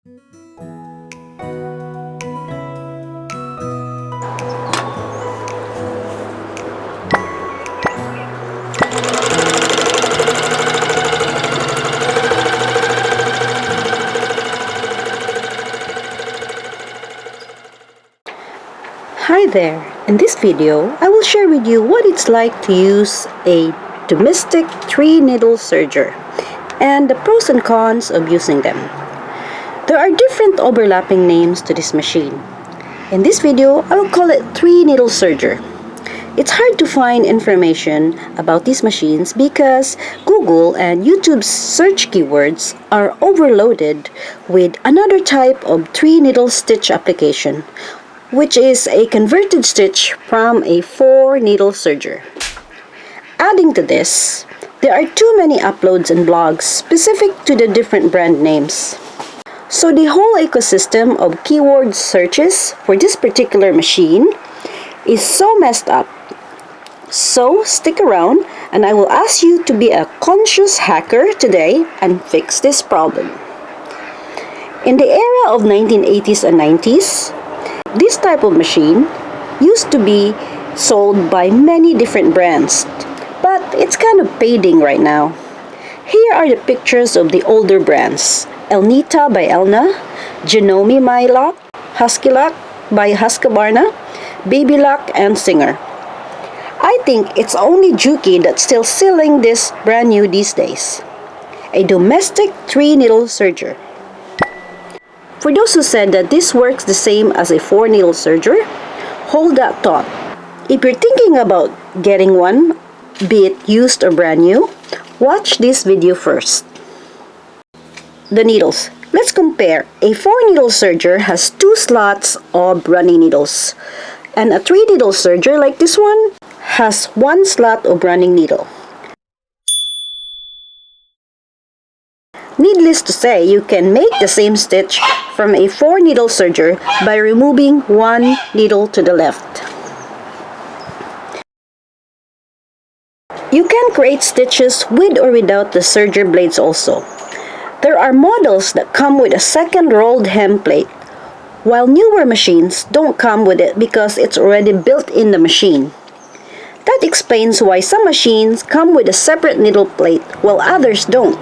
Hi there! In this video, I will share with you what it's like to use a domestic 3-needle serger and the pros and cons of using them. There are different overlapping names to this machine. In this video, I will call it 3-needle serger. It's hard to find information about these machines because Google and YouTube's search keywords are overloaded with another type of 3-needle stitch application, which is a converted stitch from a 4-needle serger. Adding to this, there are too many uploads and blogs specific to the different brand names. So the whole ecosystem of keyword searches for this particular machine is so messed up. So stick around and I will ask you to be a conscious hacker today and fix this problem. In the era of 1980s and 90s, this type of machine used to be sold by many different brands, but it's kind of fading right now. Here are the pictures of the older brands: Elnita by Elna, Janome Mylock, Huskylock by Husqvarna, Babylock, and Singer. I think it's only Juki that's still selling this brand new these days. A domestic 3-needle serger. For those who said that this works the same as a 4-needle serger, hold that thought. If you're thinking about getting one, be it used or brand new, watch this video first. The needles. Let's compare. A 4-needle serger has 2 slots of running needles, and a 3-needle serger like this one has 1 slot of running needle. Needless to say, you can make the same stitch from a 4-needle serger by removing 1 needle to the left. You can create stitches with or without the serger blades also. There are models that come with a second rolled hem plate, while newer machines don't come with it because it's already built in the machine. That explains why some machines come with a separate needle plate while others don't.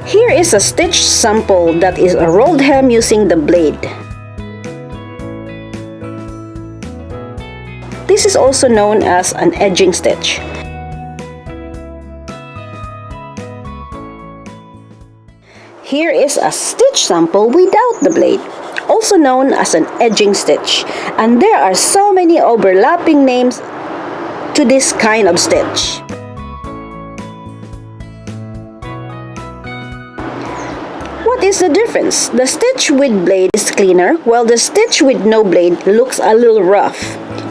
Here is a stitch sample that is a rolled hem using the blade. This is also known as an edging stitch. Here is a stitch sample without the blade, also known as an edging stitch. And there are so many overlapping names to this kind of stitch. What is the difference? The stitch with blade is cleaner, while the stitch with no blade looks a little rough.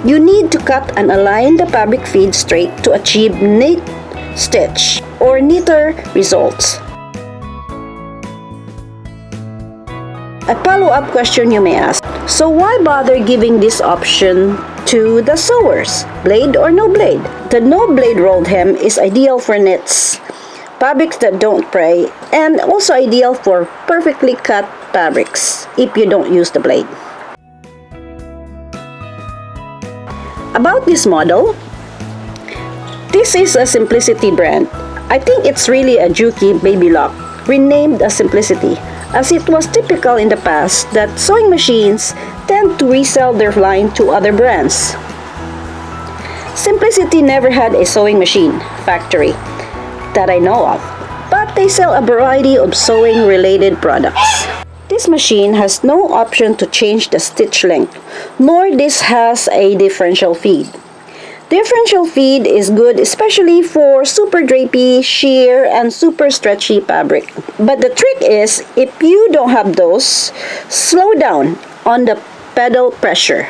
You need to cut and align the fabric feed straight to achieve neat stitch or neater results. A follow-up question you may ask: so why bother giving this option to the sewers? Blade or no blade? The no blade rolled hem is ideal for knits, fabrics that don't fray, and also ideal for perfectly cut fabrics if you don't use the blade. About this model, this is a Simplicity brand. I think it's really a Juki Babylock, renamed as Simplicity, as it was typical in the past that sewing machines tend to resell their line to other brands. Simplicity never had a sewing machine factory that I know of, but they sell a variety of sewing related products. This machine has no option to change the stitch length, nor this has a differential feed. Differential feed is good especially for super drapey, sheer, and super stretchy fabric. But the trick is, if you don't have those, slow down on the pedal pressure.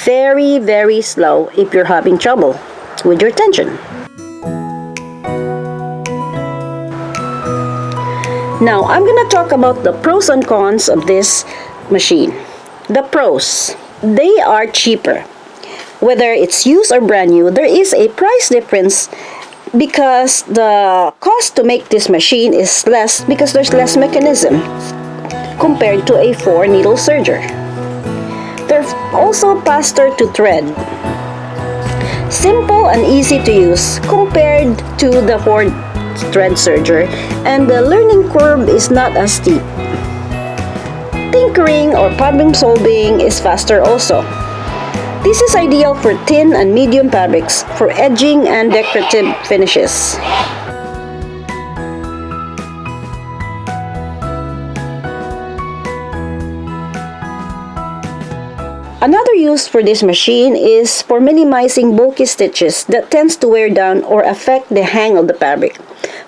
Very, very slow if you're having trouble with your tension. Now, I'm gonna talk about the pros and cons of this machine. The pros: they are cheaper. Whether it's used or brand new, there is a price difference because the cost to make this machine is less because there's less mechanism compared to a 4-needle serger. They're also faster to thread. Simple and easy to use compared to the 4-thread serger, and the learning curve is not as steep. Tinkering or problem solving is faster also. This is ideal for thin and medium fabrics for edging and decorative finishes. Another use for this machine is for minimizing bulky stitches that tends to wear down or affect the hang of the fabric.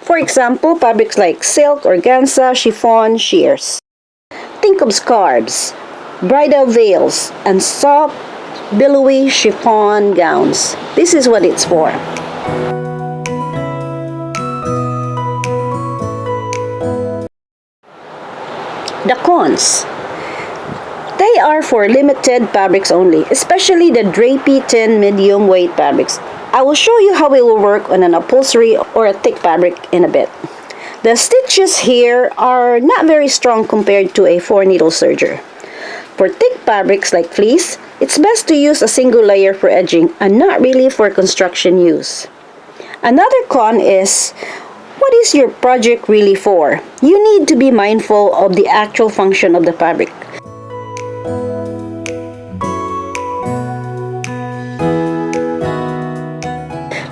For example, fabrics like silk, organza, chiffon, shears. Think of scarves, bridal veils, and soft, billowy chiffon gowns. This is what it's for. The cons. They are for limited fabrics only, especially the drapey thin medium weight fabrics. I will show you how it will work on an upholstery or a thick fabric in a bit. The stitches here are not very strong compared to a 4-needle serger. For thick fabrics like fleece, it's best to use a single layer for edging and not really for construction use. Another con is, what is your project really for? You need to be mindful of the actual function of the fabric.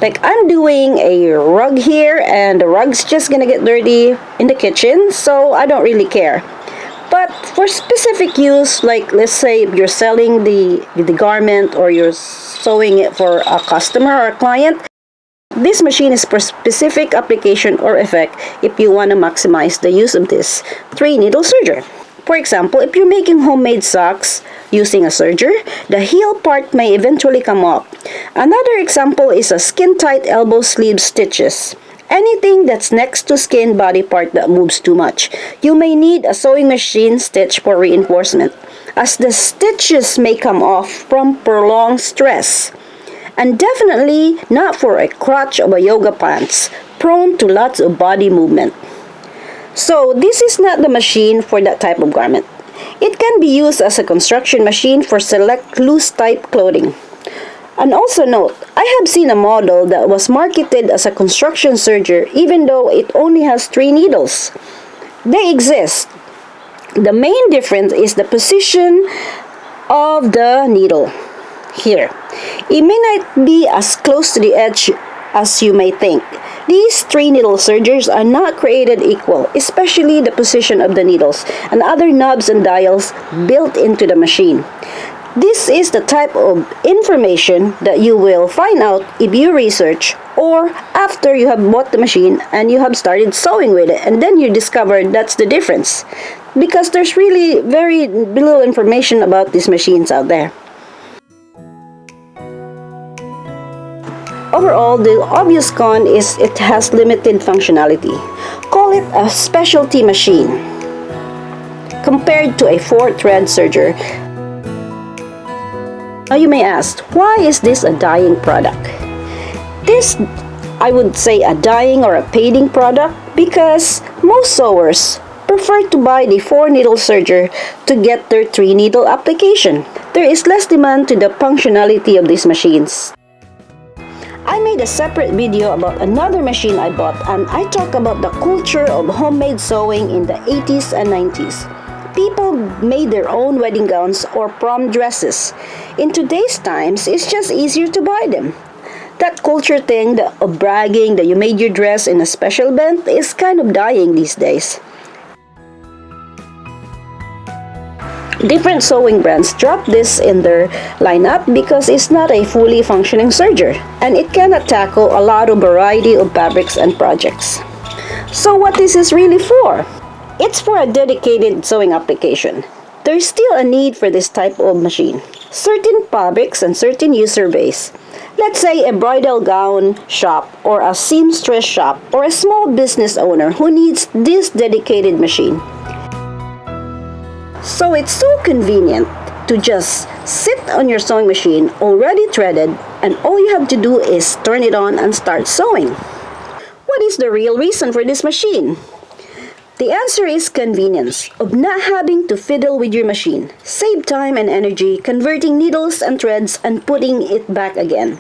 Like I'm doing a rug here and the rug's just gonna get dirty in the kitchen, so I don't really care. But for specific use, like let's say if you're selling the garment or you're sewing it for a customer or a client, this machine is for specific application or effect if you want to maximize the use of this 3-needle serger. For example, if you're making homemade socks using a serger, the heel part may eventually come off. Another example is a skin-tight elbow sleeve stitches. Anything that's next to skin body part that moves too much, you may need a sewing machine stitch for reinforcement, as the stitches may come off from prolonged stress. And definitely not for a crotch of a yoga pants, prone to lots of body movement. So this is not the machine for that type of garment. It can be used as a construction machine for select loose type clothing. And also note, I have seen a model that was marketed as a construction serger even though it only has 3 needles. They exist. The main difference is the position of the needle here. It may not be as close to the edge as you may think. These 3-needle sergers are not created equal, especially the position of the needles and other knobs and dials built into the machine. This is the type of information that you will find out if you research or after you have bought the machine and you have started sewing with it, and then you discover that's the difference. Because there's really very little information about these machines out there. Overall, the obvious con is it has limited functionality. Call it a specialty machine compared to a 4-thread serger. Now you may ask, why is this a dying product? This, I would say, a dying or a fading product because most sewers prefer to buy the 4-needle serger to get their 3-needle application. There is less demand to the functionality of these machines. I made a separate video about another machine I bought, and I talk about the culture of homemade sewing in the 80s and 90s. People made their own wedding gowns or prom dresses. In today's times, it's just easier to buy them. That culture thing of bragging that you made your dress in a special event is kind of dying these days. Different sewing brands drop this in their lineup because it's not a fully functioning serger and it cannot tackle a lot of variety of fabrics and projects. So what is this really for? It's for a dedicated sewing application. There's still a need for this type of machine. Certain fabrics and certain user base. Let's say a bridal gown shop or a seamstress shop or a small business owner who needs this dedicated machine. So it's so convenient to just sit on your sewing machine already threaded, and all you have to do is turn it on and start sewing. What is the real reason for this machine? The answer is convenience of not having to fiddle with your machine. Save time and energy converting needles and threads and putting it back again.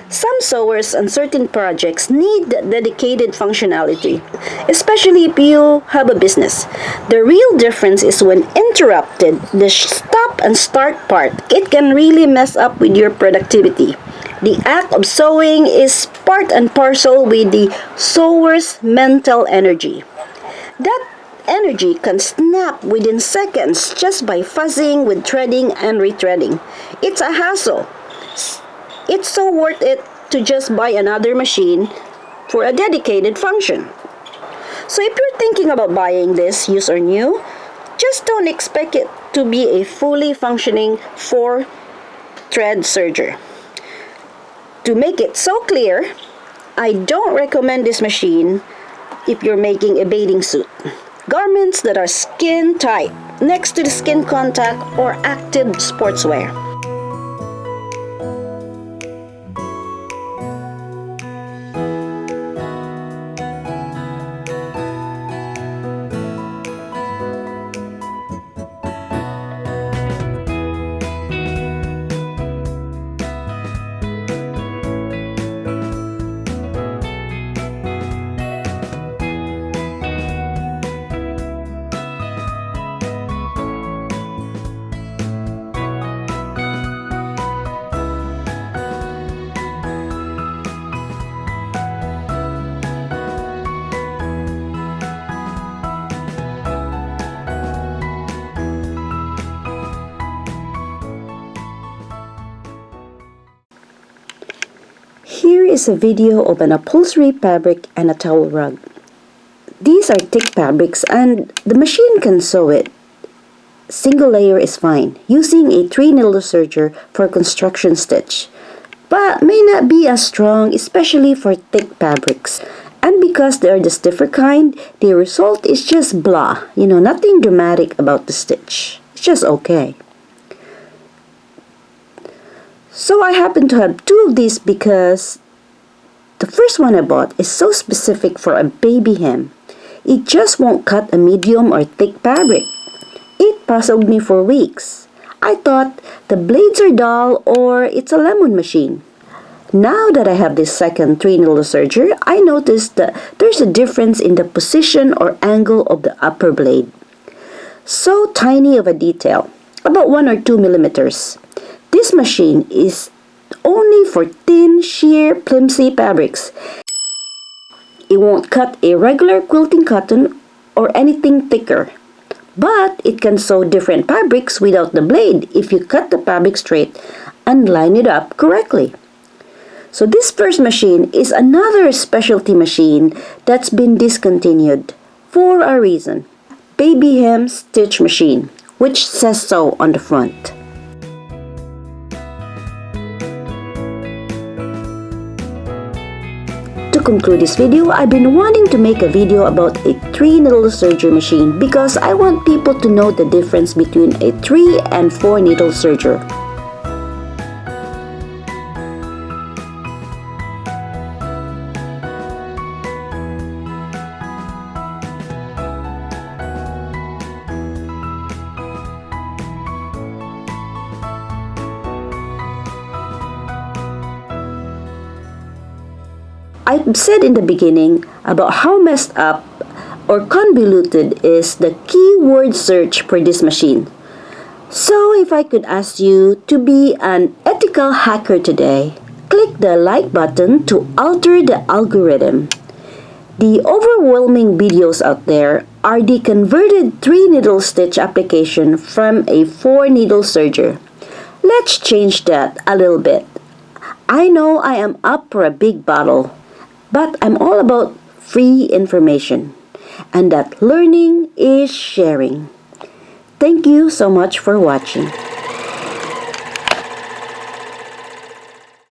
Some sewers on certain projects need dedicated functionality, especially if you have a business. The real difference is when interrupted, the stop and start part, it can really mess up with your productivity. The act of sewing is part and parcel with the sewer's mental energy. That energy can snap within seconds just by fuzzing with threading and rethreading. It's a hassle. It's so worth it to just buy another machine for a dedicated function. So if you're thinking about buying this, used or new, just don't expect it to be a fully functioning 4-thread serger. To make it so clear, I don't recommend this machine if you're making a bathing suit. Garments that are skin tight, next to the skin contact, or active sportswear. Here is a video of an upholstery fabric and a towel rug. These are thick fabrics and the machine can sew it. Single layer is fine, using a 3-needle serger for construction stitch, but may not be as strong, especially for thick fabrics. And because they are the stiffer kind, the result is just blah, nothing dramatic about the stitch. It's just okay. So I happen to have 2 of these because the first one I bought is so specific for a baby hem. It just won't cut a medium or thick fabric. It puzzled me for weeks. I thought the blades are dull or it's a lemon machine. Now that I have this second 3-needle serger, I noticed that there's a difference in the position or angle of the upper blade. So tiny of a detail, about 1 or 2 millimeters. This machine is only for thin, sheer, flimsy fabrics. It won't cut a regular quilting cotton or anything thicker. But it can sew different fabrics without the blade if you cut the fabric straight and line it up correctly. So this first machine is another specialty machine that's been discontinued for a reason. Baby hem stitch machine, which says so on the front. To conclude this video, I've been wanting to make a video about a 3-needle serger machine because I want people to know the difference between a 3 and 4-needle serger. I've said in the beginning about how messed up or convoluted is the keyword search for this machine. So if I could ask you to be an ethical hacker today, click the like button to alter the algorithm. The overwhelming videos out there are the converted 3-needle stitch application from a 4-needle serger. Let's change that a little bit. I know I am up for a big battle, but I'm all about free information, and that learning is sharing. Thank you so much for watching.